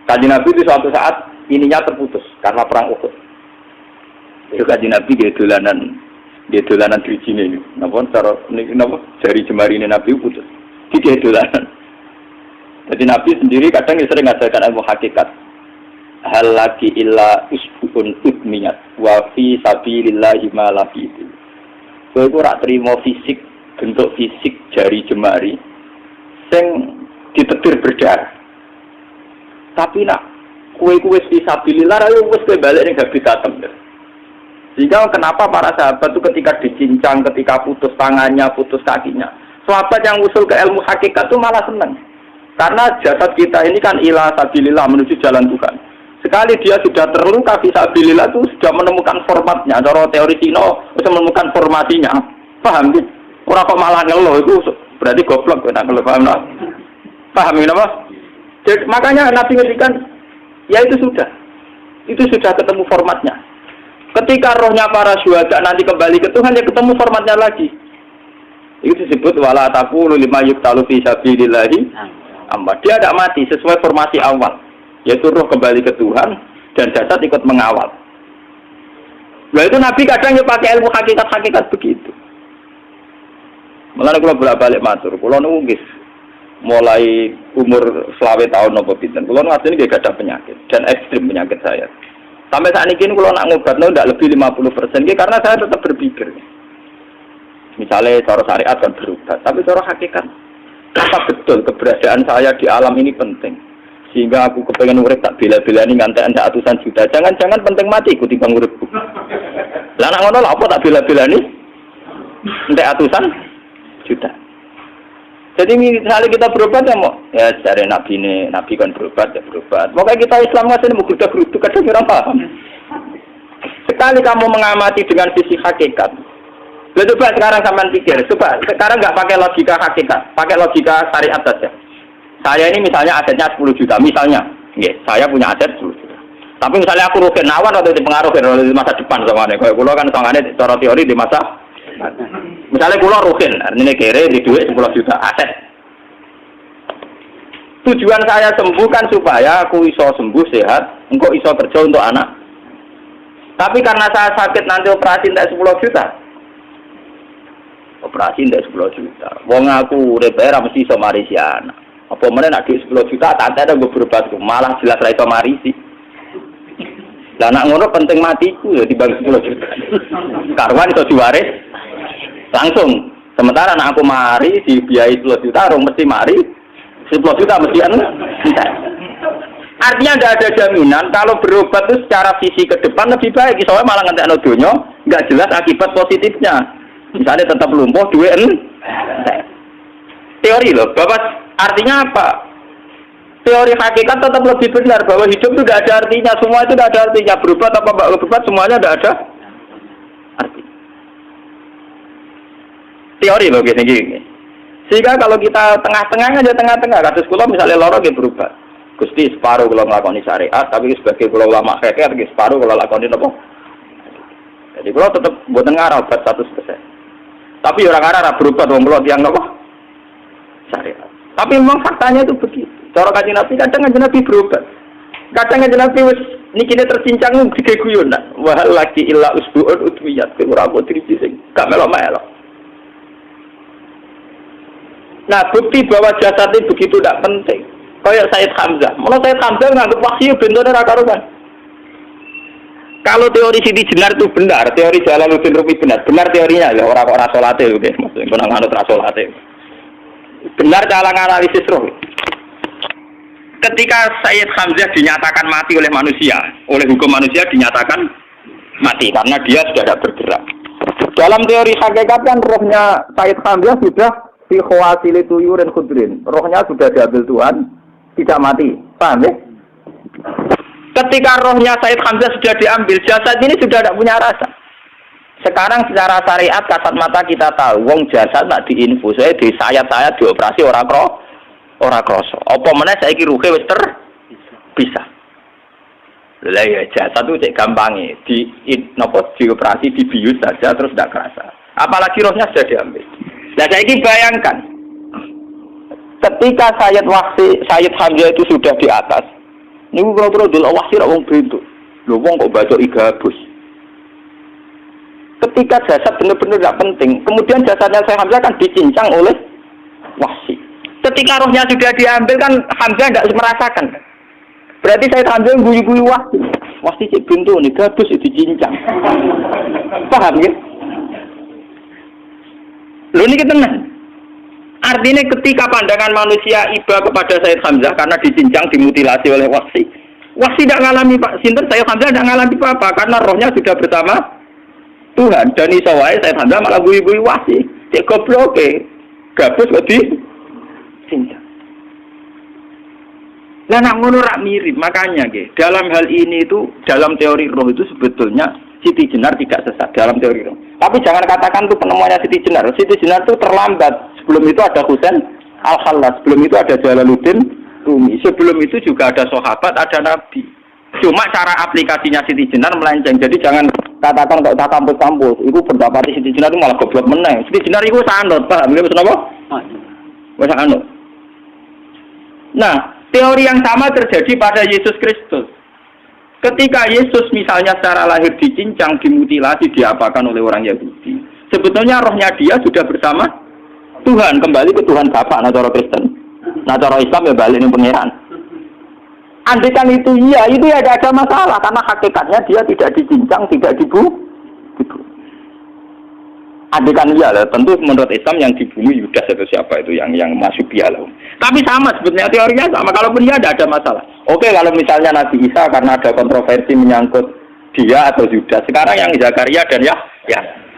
Kanjeng Nabi itu suatu saat ininya terputus karena perang Uhud. Itu Kanjeng Nabi dia dolanan drijine ini. Napa cara napa jari jemari ini Nabi putus. Dia dolanan. Jadi Nabi sendiri kadang sering ngajarkan ilmu hakikat. Hal lagi illa usbun udmiyat wa fi sabilillahi ma lafitu. Kowe ora trimo fisik, bentuk fisik jari jemari sing ditetir berdarah. Tapi nak kowe fi sabilillah ayo wis kowe balik ning habitatem. Sehingga kenapa para sahabat itu ketika dicincang, ketika putus tangannya, putus kakinya, sahabat yang usul ke ilmu hakikat itu malah senang. Karena jasad kita ini kan ila sabilillah menuju jalan Tuhan. Sekali dia sudah terluka fisabilillah itu sudah menemukan formatnya. Cara teori Sino sudah menemukan formasinya. Paham gitu? Orang kok malah ngeluh itu berarti goblok kita ngeluh. Paham tak? Paham kenapa? Jadi, makanya Nabi ngertikan ya itu sudah ketemu formatnya. Ketika rohnya para syuhada nanti kembali ke Tuhan, ya ketemu formatnya lagi. Itu disebut wala taqulu lima yuqtalu fi sabilillahi amma. Dia tidak mati sesuai formasi awal. Yaitu roh kembali ke Tuhan dan jasad ikut mengawal. Nah itu Nabi kadang ya pakai ilmu hakikat begitu. Mulane kula bolak-balik matur, kula nunggis mulai umur 20 tahun napa pinten. Kula ngadeni nggih gadah penyakit dan ekstrim penyakit saya. Sampai saat ini kula nak ngobatno ndak lebih 50% karena saya tetap berpikir. Misalnya cara syariat kan berubah, tapi cara hakikat apa betul keberadaan saya di alam ini penting. Sehingga aku kepengen urip tak bela-belani ngantek ndak atusan juta. Jangan-jangan penting mati ikuti bang uripku. Lah nek ngono lha apa tak bela-belani? Ndak atusan juta. Jadi misalnya kita berobat ya mau ya dari Nabi kan berobat ya berobat. Pokoknya kita Islam ngasih mau geruduk kadang orang paham. Sekali kamu mengamati dengan sisi hakikat. Coba sekarang sampean pikir, coba sekarang nggak pakai logika hakikat, pakai logika syariat saja. Saya ini misalnya asetnya 10 juta, misalnya, saya punya aset 10 juta. Tapi misalnya aku rugi nawan atau dipengaruhi di masa depan sama nih, kalau kulo kan soalnya cara teori di masa, misalnya kulo rugi, ini kere di duit 10 juta aset. Tujuan saya sembuh kan supaya aku iso sembuh sehat, engkau iso kerja untuk anak. Tapi karena saya sakit nanti operasi tidak 10 juta. Operasi tidak 10 juta. Wong aku DPR mesti iso marisi anak. Apa mana nak duit 10 juta, tak ada gue berobat, malah jelas ra iso marisi. Lah nak ngono penting matiku ya dibanding 10 juta. Karuan iso diwaris langsung. Sementara anak aku mari dibiayai 10 juta, rong mesti mari 10 juta mesti Artinya tidak ada jaminan kalau berobat itu secara visi ke depan lebih baik. Soalnya malah ngentekno donya, enggak jelas akibat positifnya. Misalnya tetap lumpuh duit teori loh, Bapak. Artinya apa? Teori hakikat tetap lebih benar bahwa hidup itu tidak ada artinya, semua itu tidak ada artinya. Berobat apa enggak berobat semuanya tidak ada arti. Teori loh gini. Sehingga kalau kita tengah-tengah aja tengah-tengah, kasus kula misalnya loro nggih berobat. Gusti separuh kula nglakoni syariat, tapi sebagai kula ulama fikih separuh kula lakoni napa? Jadi kula tetap mboten ngarah obat 100%. Tapi orang ngarah berobat wong kula tiyang napa? Syariat. Tapi memang faktanya itu begitu. Cara Kanjeng Nabi kadang Kanjeng Nabi berobat. Kadang Kanjeng Nabi wis nikine tercincang gede guyon nak. Wa lagi illa usbu'un udwiyat. Ora apa driji sing gak melok-melok. Nah, bukti bahwa jasad itu begitu tidak penting. Kayak Sayyid Hamzah. Mulai Sayyid Hamzah nganggep wahyu bentone ra karuan. Kalau teori Siti Jenar itu benar, teori Jalaluddin Rumi benar teorinya ya orang kok ra salate lho, maksudnya kok nang anut ra salate. Benar dalam analisis roh. Ketika Sayyid Hamzah dinyatakan mati oleh manusia, oleh hukum manusia dinyatakan mati karena dia sudah tidak bergerak. Dalam teori hakikat kan rohnya Sayyid Hamzah sudah fi khawasili tuyurin khudrin. Rohnya sudah diambil Tuhan, tidak mati. Paham ya? Ketika rohnya Sayyid Hamzah sudah diambil, jasad ini sudah tidak punya rasa. Sekarang secara syariat kasat mata kita tahu wong jasad nak diinfus di sayat-sayat dioperasi ora kroso. Apa meneh saiki ruhe wis bisa. Lah ya jasad itu cek gampange dioperasi dibius saja terus tidak kerasa. Apalagi rohnya sudah diambil. Nah saiki bayangkan ketika Sayyid Hamzah itu sudah di atas, Niku kula delok wahsi ra wong bentuk. Lho wong kok baca igabus. Ketika jasad benar-benar tidak penting, kemudian jasadnya Syekh Hamzah kan dicincang oleh wahsi. Ketika rohnya sudah diambil kan Hamzah tidak merasakan. Berarti Syekh Hamzah guyu-guyu wahsi. Wahsi cek bentuk nih gabus dicincang. Paham ya? Lho ini tenang. Artinya ketika pandangan manusia iba kepada Sayyid Hamzah karena dicincang, dimutilasi oleh wahsi. Wahsi tidak mengalami Pak Sinten, Sayyid Hamzah tidak mengalami apa-apa karena rohnya sudah bersama Tuhan. Dan iso wae Sayyid Hamzah malah guyu-guyu wahsi. Cek goblok gabus kok dicincang. Lah nak ngono rak mirip, makanya dalam hal ini itu dalam teori roh itu sebetulnya Siti Jenar tidak sesat dalam teori roh. Tapi jangan katakan itu penemuannya Siti Jenar. Siti Jenar itu terlambat. Sebelum itu ada Husain Al-Khallas, sebelum itu ada Jalaluddin Rumi, sebelum itu juga ada sahabat, ada nabi. Cuma cara aplikasinya Siti Jenar melenceng. Jadi jangan katakan kok tak kampus-kampus. Itu pendapatnya Siti Jenar itu malah goblok meneng. Siti Jenar itu sanut, paham nggih maksud apa? Wis anut. Nah, teori yang sama terjadi pada Yesus Kristus. Ketika Yesus misalnya secara lahir dicincang, dimutilasi, diapakan oleh orang Yahudi. Sebetulnya rohnya dia sudah bersama Tuhan, kembali ke Tuhan Bapa, nah cara Kristen. Nah cara Islam ya balik ning pangeran. Andikan itu iya, itu ya ada masalah karena hakikatnya dia tidak dicincang, tidak dibunuh. Andikan iya lah, tentu menurut Islam yang dibunuh Yudas atau siapa itu yang masuk dia lah. Tapi sama sebetulnya teorinya sama, kalaupun dia ada masalah. Oke, kalau misalnya Nabi Isa karena ada kontroversi menyangkut dia atau Yudas, sekarang yang Zakaria dan ya.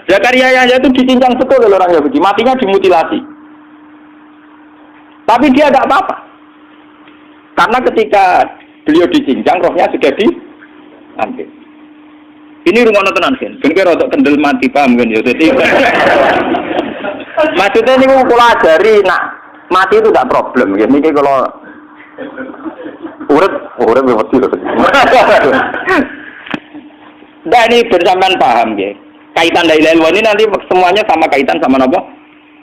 Zakaria itu dicincang betul oleh orang Yahudi, matinya dimutilasi. Tapi dia tidak apa-apa. Karena ketika beliau dicincang, rohnya sudah diambil. Ini rumah tenan kan, bener rotok kendel mati paham kan ya. Jadi maksudnya ini kalau ajari, nak mati itu tidak problem. Ya. Ini kalau urip mesti. Nah ini bersamaan paham ya. Kaitan la ilaha illallah ini nanti semuanya sama kaitan sama apa?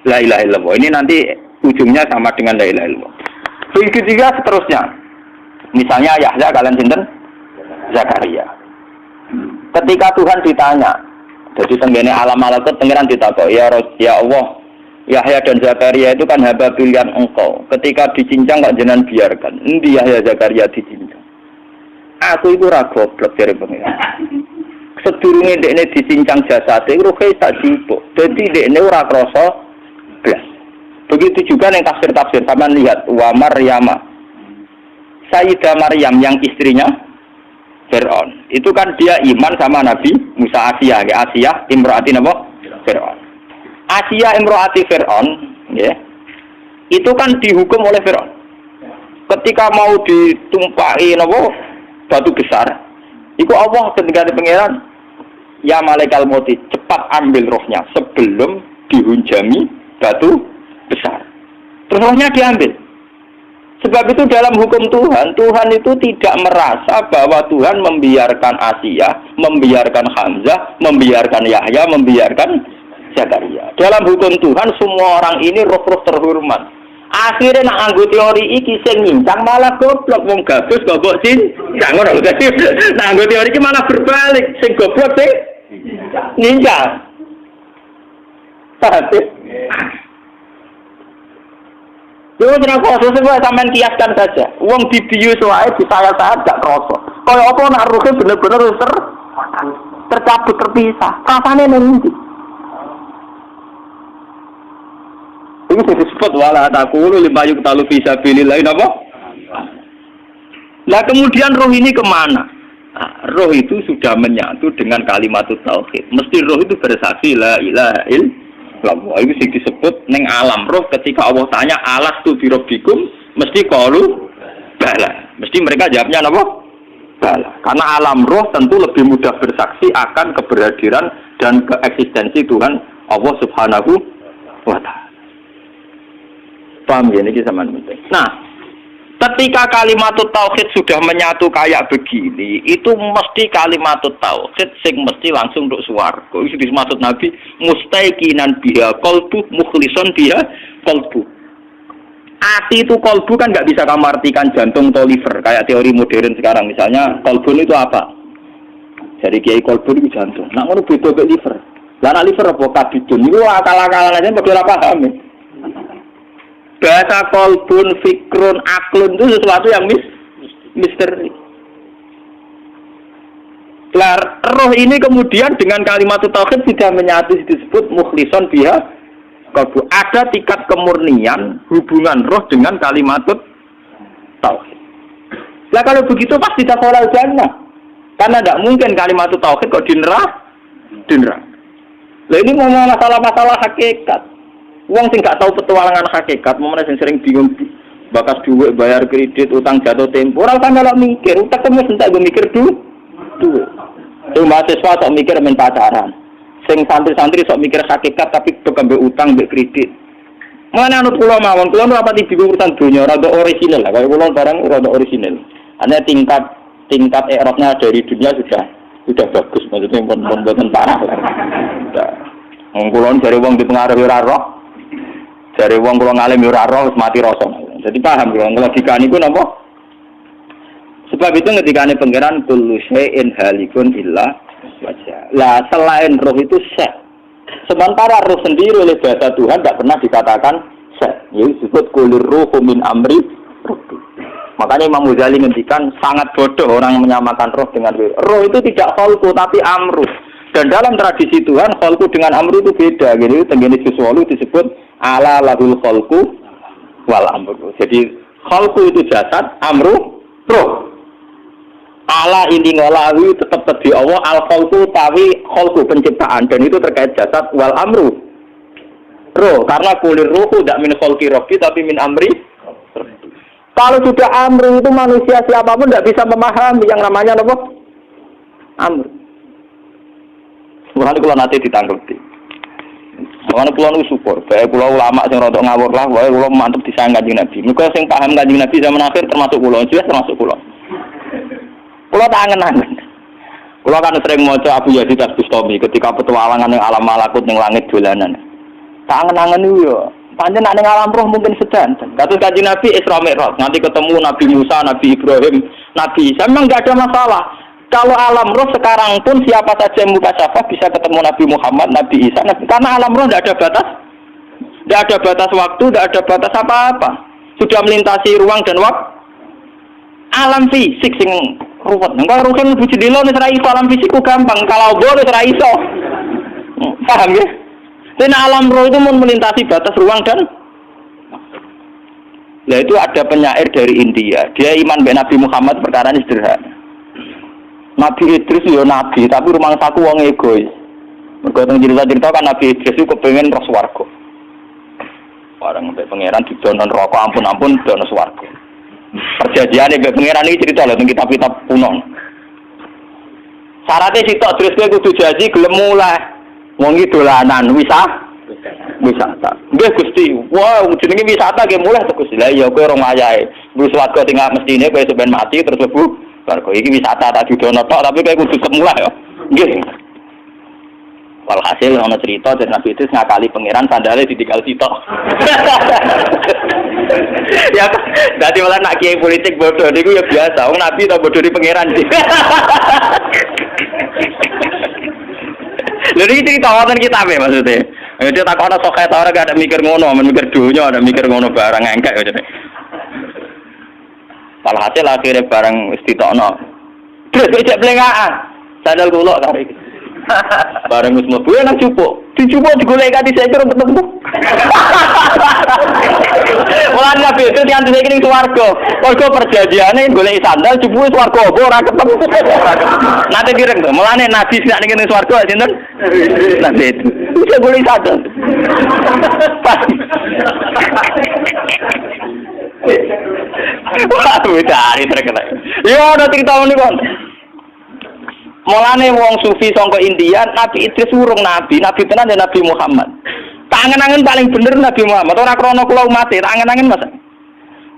La ilaha illallah. Ini nanti ujungnya sama dengan la ilaha illallah. Begitu juga seterusnya. Misalnya Yahya kalian sinten? Zakaria. Ketika Tuhan ditanya, jadi tenggene alam malakut pengiran ditakok, ya Allah, Yahya dan Zakaria itu kan hamba pilihan engkau. Ketika dicincang kok jenengan biarkan. Endi Yahya Zakaria dicincang? Aku itu ra goblok dari pengiran. Sedurunge dekne dicincang jasate ruhe sak jupuk. Dadi dekne ora krasa blas. Begitu juga ning tafsir-tafsir sampean lihat wa Maryama. Sayyidah Maryam yang istrinya Fir'aun. Itu kan dia iman sama Nabi Musa Asia, imro'ati napa? Fir'aun. Asia imro'ati Fir'aun, ya. Itu kan dihukum oleh Fir'aun. Ketika mau ditumpahi napa? Batu besar. Iku Allah ketika di pangeran, ya malaikat maut cepat ambil rohnya sebelum dihunjami batu besar. Terus rohnya diambil. Sebab itu dalam hukum Tuhan, Tuhan itu tidak merasa bahwa Tuhan membiarkan Asia, membiarkan Hamzah, membiarkan Yahya, membiarkan Zakaria. Dalam hukum Tuhan semua orang ini roh-roh terhormat. Akhirnya nak anggo teori iki sing nyincang malah goblok wong gabus goblok sing jangan ora dadi nak anggo teori iki malah berbalik sing goblok sing nyincang. Tapi yo jeneng kok sesuai sampean kiaskan saja. Wong dibius wae disayat-sayat gak krasa. Kaya apa nak ruhe bener-bener tercabut terpisah. Rasane nang ndi? Ini disebut wala taqulu lima yuqtalu fi sabilillah napa? Lah kemudian roh ini kemana? Nah, roh itu sudah menyatu dengan kalimat tauhid. Mesti roh itu bersaksi la ilaha illallah. Itu sing disebut ning alam roh ketika Allah tanya alastu bi rabbikum mesti qalu bala. Mesti mereka jawabnya napa? Bala. Karena alam roh tentu lebih mudah bersaksi akan keberhadiran dan keeksistensi Tuhan Allah Subhanahu wa taala. Paham ya, ini sama penting. Nah, ketika kalimat tauhid sudah menyatu kayak begini, itu mesti kalimat tauhid sing mesti langsung untuk swarga. Itu dimaksud Nabi mustaiqinan biha qalbu mukhlishon biha qalbu. hati itu kolbu kan nggak bisa kamu artikan jantung atau liver kayak teori modern sekarang misalnya kolbu itu apa? Jadi kiai kolbu itu jantung. Nak ngono beda ke liver. Lah nak liver apa kabidun? Itu akal-akalan aja padha ora paham. Bahasa kolbun, fikrun, aklun itu sesuatu yang misteri. Roh ini kemudian dengan kalimat tauhid sudah menyatu disebut mukhlison biha kalbu. Ada tingkat kemurnian hubungan roh dengan kalimat tauhid. Lah kalau begitu pasti dakhalal jannah. Karena tidak mungkin kalimat tauhid kok di neraka. Lah ini ngomong masalah-masalah hakikat. Wong sing gak tahu petualangan hakikat, momene sing sering bingung bakas duit, bayar kredit, utang jatuh tempo. Ora usah melok mikir, utek temes entek go mikir duit. Sing mahasiswa sok mikir men pacaran. Sing santri-santri sok mikir hakikat tapi kembali utang mbek kredit. Mana anut kula mawon, kula ora pati bingung urusan dunia, rada orisinal lah. Kayak kula barang rada orisinal. Hanya tingkat i'rabnya dari dunia sudah bagus, maksudnya pun parah lah. Wong kula jare wong dipengaruhi ora roh. Jare wong kula ngalim ora roh wis mati rasa. Jadi paham kula logika niku napa? Sebab itu ketika pangeran kullu syai'in halikun illa wajha. Lah selain roh itu syekh. Sementara roh sendiri oleh bahasa Tuhan tidak pernah dikatakan syekh. Ya disebut kulir ruhu min amri rabbi. Makanya Imam Ghazali ngendikan sangat bodoh orang menyamakan roh dengan roh itu tidak khalqu tapi amru. Dan dalam tradisi Tuhan khalqu dengan amru itu beda. Jadi tenggene sesuatu disebut ala lahul khalqu wal amru. Jadi khalqu itu jasad, amru roh. Allah ini ngolawi tetap di Allah al-khalqu tawi khalqu penciptaan dan itu terkait jasad wal amru roh karena kulir ruhu tidak min khalqi rabbi tapi min amri. Kalau sudah amru itu manusia siapapun tidak bisa memahami yang namanya apa? Amru. Sebenarnya kalau nanti ditanggapi. Makanya pulau nu syukur, baik pulau ulama yang rodok ngawur lah, baik pulau mantap disayang Kanjeng Nabi. Muka yang paham Kanjeng Nabi zaman akhir termasuk pulau, jelas termasuk pulau. Kulo tak angen-angen. Kulo kan sering maca Abu Yazid Al-Bustami ketika petualangan yang alam malakut ning langit dolanan. Tak angen-angen yo. Pancen nek ning alam roh mungkin sedanten. Kados Kanjeng Nabi Isra Mi'raj, nanti ketemu Nabi Musa, Nabi Ibrahim, Nabi Isa, memang enggak ada masalah. Kalau alam roh sekarang pun siapa saja yang mukasyafah bisa ketemu Nabi Muhammad, Nabi Isa, karena alam roh enggak ada batas. Enggak ada batas waktu, enggak ada batas apa-apa. Sudah melintasi ruang dan waktu. Alam fisik sing ruwet. Engko rukin mlebu jendela wis ra iso alam fisikku gampang, kalau boleh wis ra iso. Paham ya? Dan alam roh itu melintasi batas ruang dan nah itu ada penyair dari India. Dia iman be Nabi Muhammad perkara ini sederhana. Nabi Idris ya nabi, tapi rumah saku wong egois. Mergo teng cerita-cerita kan Nabi Idris itu kepengin roh swarga. Bareng mbek pangeran didono neraka ampun-ampun dono swarga. Perjanjian mbek pangeran iki cerita lho teng kitab-kitab kuno. Syaratnya sitok terus kowe kudu janji gelem mulai. Wong iki dolanan wisata. Nggih Gusti. Wah, jenenge wisata nggih mulai to Gusti. Lah iya kowe rong ayahe. Wis swarga tinggal mestine kowe sampean mati terus lebu. Swarga iki wisata tak didono tok tapi kowe kudu semula ya. Nggih. Walhasil ana cerita dari Nabi itu ngakali pangeran sandale ditinggal sitok. Ya, dadi malah nak kiai politik bodoh niku ya biasa. Wong Nabi ta bodoh di pangeran. Lha iki cerita wonten kitabe maksudnya. Dia takon ana sok ora gak ada mikir ngono, mikir dunya ada mikir ngono barang engkek ya jane. Walhasil akhirnya barang wis ditokno. Terus cek blengaan. Sandal kula kare iki. Bareng wis mlebu nang cupuk. Dicupuk digoleki kanthi seker ketemu. Mulane Nabi itu nganti saiki ning swarga. Mergo perjanjiane goleki sandal cupuke swarga apa ora ketemu. Nanti direng to. Mulane Nabi sak ning swarga sinten? Nabi itu. Wis goleki sandal. Wah, dari terkenal. Yo ana cerita ngene kon. Mulane wong sufi sangka India, Nabi Idris urung nabi, nabi tenan ya Nabi Muhammad. Tak angen-angen paling bener Nabi Muhammad, ora krana kula umat, tak angen-angen Mas.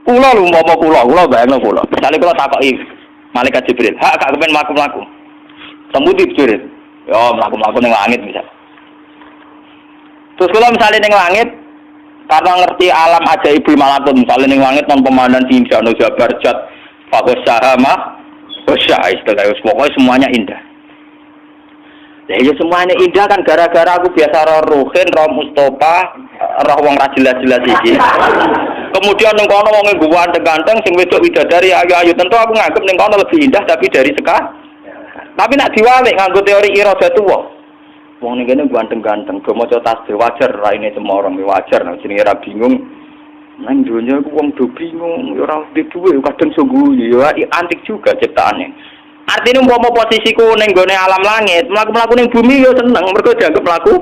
Kula lho umpama kula bayangno kula. Misale kula takoki malaikat Jibril, "Hak gak kepen mlaku-mlaku." Sembuti Jibril. Yo mlaku-mlaku ning langit misal. Terus kula misale ning langit Karena ngerti alam ajaibul malakut, misalnya ning langit non pemandangan indah, no jabarjat, fakus sahama, wasya istilah, pokoknya semuanya indah. Ya semuanya indah kan gara-gara aku biasa roh Ruhin, roh Mustafa, roh wong ra jelas-jelas iki. Kemudian ning kono wong ganteng-ganteng sing wedok widadari ayu-ayu, tentu aku nganggep ning kono lebih indah tapi dari sekarang. Tapi nak diwalik nganggo teori iradatullah. Wong ning kene ganteng-ganteng, go maca tasbih wajar raine semorong wajar, jenenge ra bingung. Nang dunya aku wong do bingung, ora duwe kadang sungguh ya antik juga ciptaane. Artinya umpama posisiku ning gone alam langit, mlaku-mlaku ning bumi yo seneng, mergo dianggap mlaku.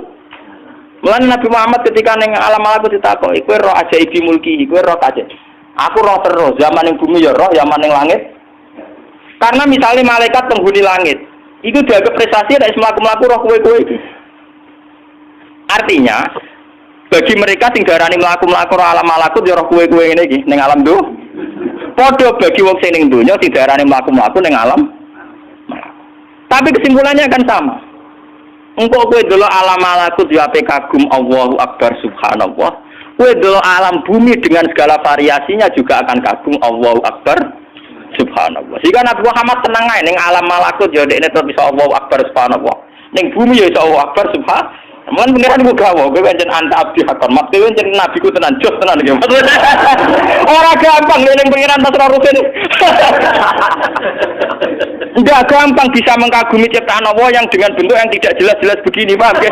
Mulane Nabi Muhammad ketika ning alam malakut ditakoki, kowe roh ajaibi mulki, kowe roh aja. Aku roh terus, zaman ning bumi ya roh, zaman ning langit. Karena misalnya malaikat penghuni langit, itu dianggap prestasi nek mlaku-mlaku roh kowe-kowe iki. Artinya, bagi mereka sing darani mlaku-mlaku roh alam malakut ya roh kowe-kowe ngene iki ning alam dunya. Padha bagi wong sing ning donya sing darani mlaku-mlaku ning alam. Tapi kesimpulannya kan sama. Engkau kowe delok alam malakut yo ape kagum Allahu Akbar subhanallah. Kowe delok alam bumi dengan segala variasinya juga akan kagum Allahu Akbar subhanallah. Jika Nabi Muhammad tenang ae ning alam malakut yo dekne tetep bisa Allahu Akbar subhanallah. Ning bumi yo iso Allahu Akbar subhanallah. Mun beneran ku gawe, kowe pancen anta abdi hakon. Maksude pancen nabiku tenan jos tenan iki. Ora gampang ning pengiran tasra rutin. Enggak gampang bisa mengagumi ciptaan Allah yang dengan bentuk yang tidak jelas-jelas begini, paham ya?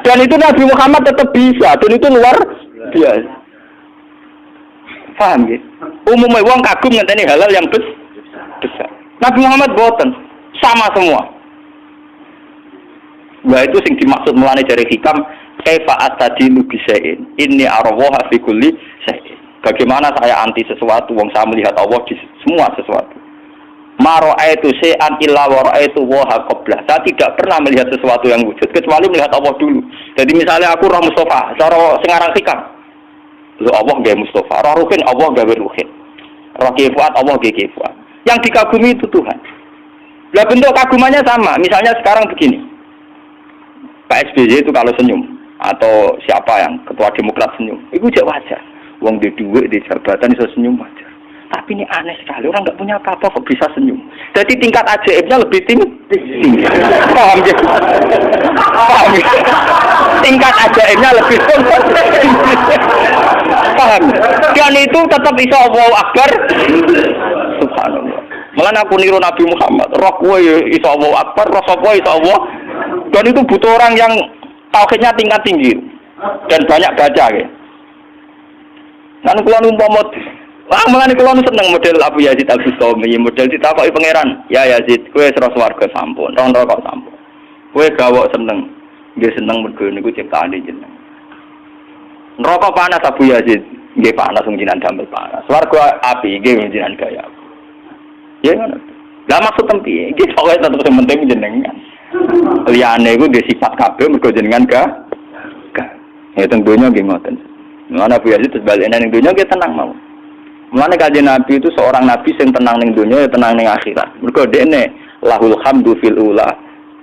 Dan itu Nabi Muhammad tetap bisa, dan itu luar biasa. Paham ya? Umumnya wong kagum ngenteni halal yang besar. Nabi Muhammad boten, sama semua. Wah itu sing dimaksud mulane dari hikam kaifa atadilu bisain inni arwaha fi kulli syai'. Bagaimana saya anti sesuatu wong saya melihat Allah di semua sesuatu. Maro aitu se'an illa wa ra'aitu wa qablah. Saya tidak pernah melihat sesuatu yang wujud kecuali melihat Allah dulu. Jadi misalnya aku roh Mustafa, cara sing aran hikam. Lho Allah gawe Mustafa, roh Ruhin Allah gawe Ruhin. Roh Kifuat Allah gawe Kifuat. Yang dikagumi itu Tuhan. Lah bentuk kagumannya sama. Misalnya sekarang begini. Pak SBY itu kalau senyum atau siapa yang ketua Demokrat senyum, itu jek wajar. Wong di duit di jabatan bisa senyum wajar. Tapi ini aneh sekali, orang nggak punya apa-apa kok bisa senyum. Jadi tingkat ajaibnya lebih tinggi. Paham ya? Paham ya? Tingkat ajaibnya lebih tinggi. Paham? Dan itu tetap bisa Allahu Akbar. Subhanallah. Malah aku niru Nabi Muhammad. Roh kowe iso Allahu Akbar, roh sapa iso Allah. Dan itu butuh orang yang tauhidnya tingkat tinggi dan banyak baca ya. Kan kula umpama mulane kula seneng model Abu Yazid Al-Bustami, model ditakoki pangeran, "Ya Yazid, kowe sira swarga sampun, rondo kok sampun. Kowe gawok seneng, nggih seneng mergo niku ciptaane jeneng. Neraka panas Abu Yazid, nggih panas wong jinan damel panas. Swarga api nggih wong jinan gaya." Ya ngono. Lah maksud tempi, iki pokoke tetep sing penting jenengan. Liyane iku nggih sifat kabeh mergo jenengan ga. Ya teng donya nggih ngoten. Mulane Abu Yazid sebaliknya ning donya nggih tenang mau. Mulane kanjeng Nabi itu seorang nabi sing tenang ning donya ya tenang ning akhirat. Mergo dekne lahul hamdu fil ula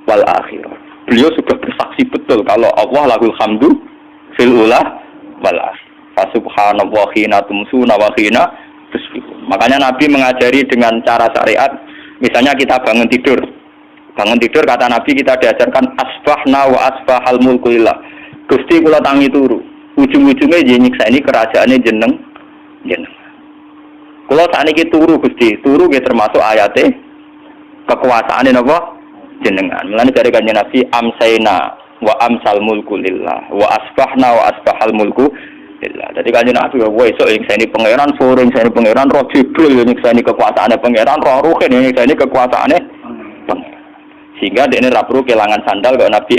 wal akhirah. Beliau sudah bersaksi betul kalau Allah lahul hamdu fil ula wal akhirah. Subhanallah hina tumsuna wa hina tusbihun. Makanya Nabi mengajari dengan cara syariat, misalnya kita bangun tidur. Bangun tidur kata Nabi kita diajarkan asbahna wa asbahal mulku lillah. Gusti kula tangi turu. Ujung-ujungnya nyiksa ini kerajaane jeneng. Kula sakniki turu Gusti, turu nggih termasuk ayate kekuasaane napa jenengan. Mulane dari kanjeng Nabi amsaina wa amsal mulku lillah wa asbahna wa asbahal mulku lillah. Jadi kanjeng Nabi wae esuk nyiksani pangeran, sore nyiksani pangeran, roh Jibril nyiksani kekuasaane pangeran, roh Ruhin nyiksani kekuasaane pangeran. Sehingga dia ini ora perlu kehilangan sandal kalau Nabi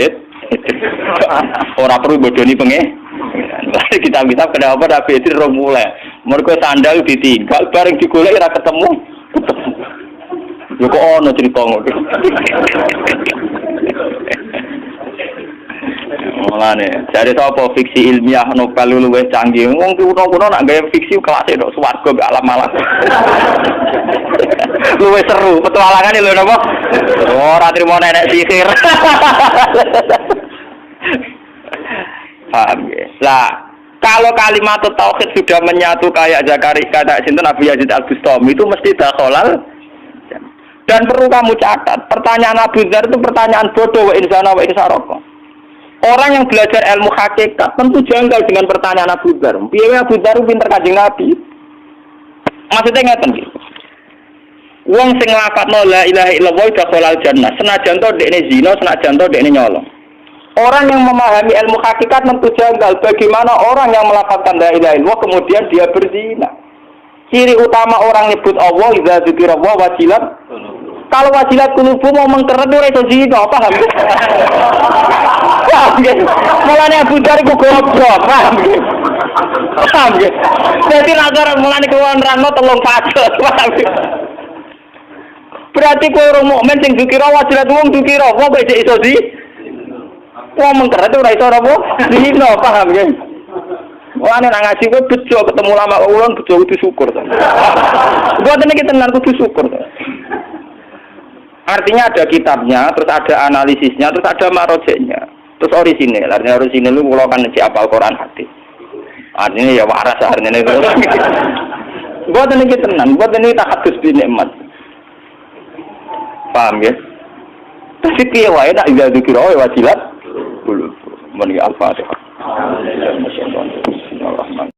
ora perlu bodoni pengen. Kitab-kitab kenapa Nabi itu ora mulai. Mergo sandal ditinggal bareng digolek ora ketemu. Lho kok ono cerita ngono. Mulane, jare sapa fiksi ilmiah novel luwih canggih. Wong kuno-kuno nak gawe fiksi kelas tok swarga mbek alam malah. Luwih seru, petualangane lho napa? Ora trimo nenek sihir. Paham ya? Lah, kalau kalimat tauhid sudah menyatu kayak Zakaria kata sinten Abu Yazid Al-Bustami itu mesti dakhalal. Dan perlu kamu catat, pertanyaan Abu Dzar itu pertanyaan bodoh wa insana wa insaroko. Orang yang belajar ilmu hakikat tentu janggal dengan pertanyaan Abu Dzar. Piye Abu Dzar pinter Kanjeng Nabi? Maksudnya ngeten iki. Wong sing nglafadzno la ilaha illallah dakhalal jannah. Senajan to dekne zina, senajan to dekne nyolong. Orang yang memahami ilmu hakikat tentu janggal bagaimana orang yang melafazkan la ilaha illallah kemudian dia berzina. Ciri utama orang nyebut Allah idza dzikirallah wajilat. Kalau wajilat kulubu mau mengkeret ora iso zina, paham? Paham nggih? Mulane Abu Dzar iku goblok, paham nggih? Paham nggih? Dadi nazar mulane kuwi nerangno telung fase, paham nggih? Berarti kowe ora mukmin sing dzikira wajilat wong dzikira apa kok iso zina? Wong mengkeret ora iso apa? Zina, paham nggih? Wah, nek ngaji kowe bejo ketemu ulama ulun bejo kudu syukur to. Mboten iki tenan kudu syukur to. Artinya ada kitabnya, terus ada analisisnya, terus ada marojeknya, terus orisinil. Artinya orisinil itu kalau kan ngecek apal Quran hadis. Artinya ya waras artinya itu. Mboten iki tenan, mboten iki tahadus bi nikmat. Paham ya? Tapi piye wae nek iya dikira wajilat dulu. Meni Al-Fatihah. Bismillahirrahmanirrahim.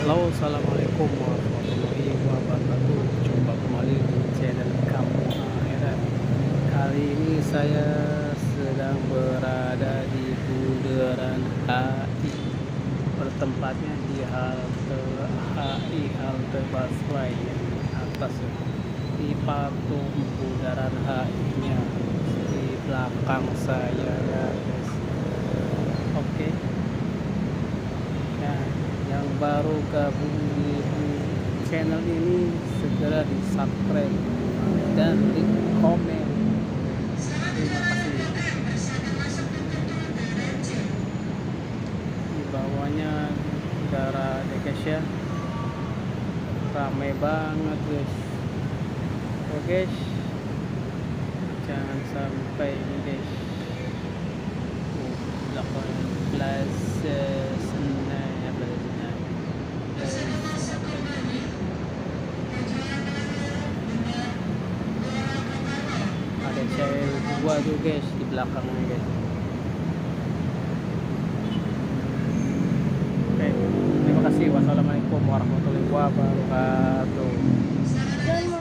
Halo, assalamualaikum warahmatullahi wabarakatuh. Jumpa kembali di channel Kampung Akhirat. Kali ini saya sedang berada di Bundaran HI, bertempatnya di halte HI, halte busway yang atas di patung Bundaran HI-nya di belakang saya ya guys. Oke. Nah, yang baru gabung di channel ini segera di subscribe dan di komen. Terima kasih. Di bawahnya udara guys ya, ramai banget guys. Oke guys, jangan sampai ini guys. Belakang Plaza Senayan. Ada cewek dua tuh guys di belakangnya guys. Oke, terima kasih. Wassalamualaikum warahmatullahi wabarakatuh.